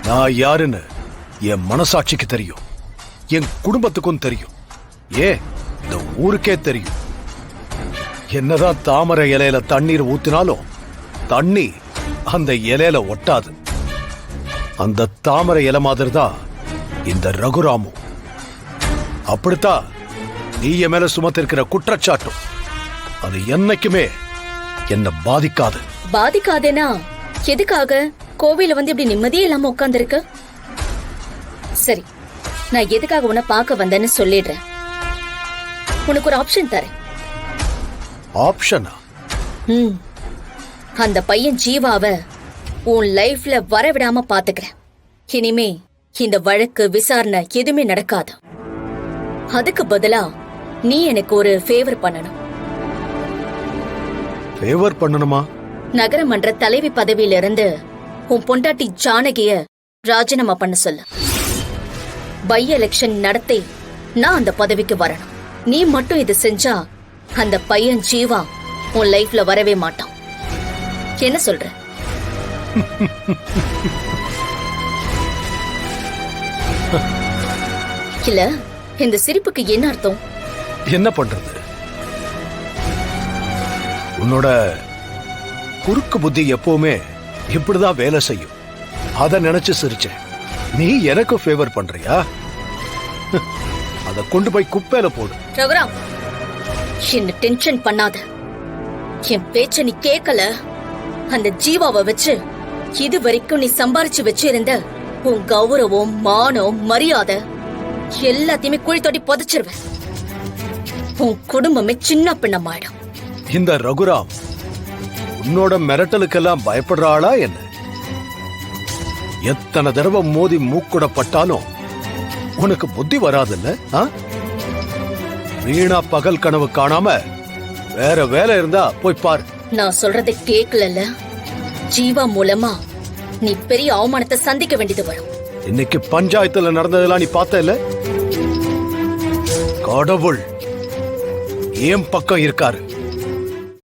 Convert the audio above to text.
நான் யாருன்னு என் மனசாட்சிக்கு தெரியும், என் குடும்பத்துக்கும் தெரியும், இந்த ஊருக்கே தெரியும். என்னதான் தாமரை இலையில தண்ணீர் ஊத்தினாலும் தண்ணி அந்த இலையில ஒட்டாது. அந்த தாமரை இலை மாதிரி தான் இந்த ரகுராமு. அப்படித்தான் நீ என் மேல சுமத்திருக்கிற குற்றச்சாட்டும் அது என்னைக்குமே என்ன பாதிக்காது. பாதிக்காதேனா எதுக்காக கோவில வந்து இப்படி நிம்மதியே இல்லாம உட்கார்ந்துருக்க? சரி, நான் எதுக்காக உன்னை பார்க்க வந்தேன்னு சொல்லிடுறேன். உனக்கு ஒரு ஆப்ஷன் தரேன். ஆப்ஷனா? அந்த பையன் ஜீவாவ உன் லைஃப்ல வரவிடாம பாத்துக்கிறேன். இனிமே இந்த வழக்கு விசாரணை எதுவுமே நடக்காது. அதுக்கு பதிலா நீ எனக்கு ஒரு ஃபேவர் பண்ணணும். ஃபேவர் பண்ணணுமா? நகரமன்ற தலைவி பதவியிலிருந்து உன் பொண்டாட்டி ஜானகிய ராஜினாமா பண்ண சொல்லு. பை எலெக்ஷன் நடத்தி நான் அந்த பதவிக்கு வரணும். நீ மட்டும் இது செஞ்சா அந்த பையன் ஜீவா உன் லைஃப்ல வரவே மாட்டான். என்ன சொல்ற? இல்ல, இந்த சிரிப்புக்கு என்ன அர்த்தம்? என்ன பண்றது? உன்னோட குறுக்கு புத்தி எப்பவுமே இப்படிதான் வேலை செய்யும். அத நினைச்சு சிரிச்சேன். நீ எனக்கு ஃபேவர் பண்றியா? அத கொண்டு போய் குப்பையில போடு. ரகுராம், என்ன டென்ஷன் பண்ணாத. என் பேச்ச நீ கேட்கல. அந்த ஜீவாவை வச்சு இது வரைக்கும் நீ சம்பாரிச்சு வச்சிருந்த உன் கௌரவம், மானம், மரியாதை எல்லாத்தையுமே குழி தோண்டி புதைச்சிருவேன். உன் குடும்பமே சின்ன பின்னமாயிடும். இந்த ரகுராம் உன்னோட மிரட்டலுக்கெல்லாம் பயப்படுற ஆளா என்ன? எத்தனை தடவை மோதி மூக்குடப்பட்டாலும் உனக்கு புத்தி வராதுல்ல? வீணா பகல் கனவு காணாம வேற வேலை இருந்தா போய் பாரு. நான் சொல்றதை கேட்கல. ஜீவா மூலமா நீ பெரிய அவமானத்தை சந்திக்க வேண்டியது வரும். இன்னைக்கு பஞ்சாயத்துல நடந்ததெல்லாம் நீ பார்த்த இல்ல? கடவுள் ஏன் பக்கம் இருக்காரு.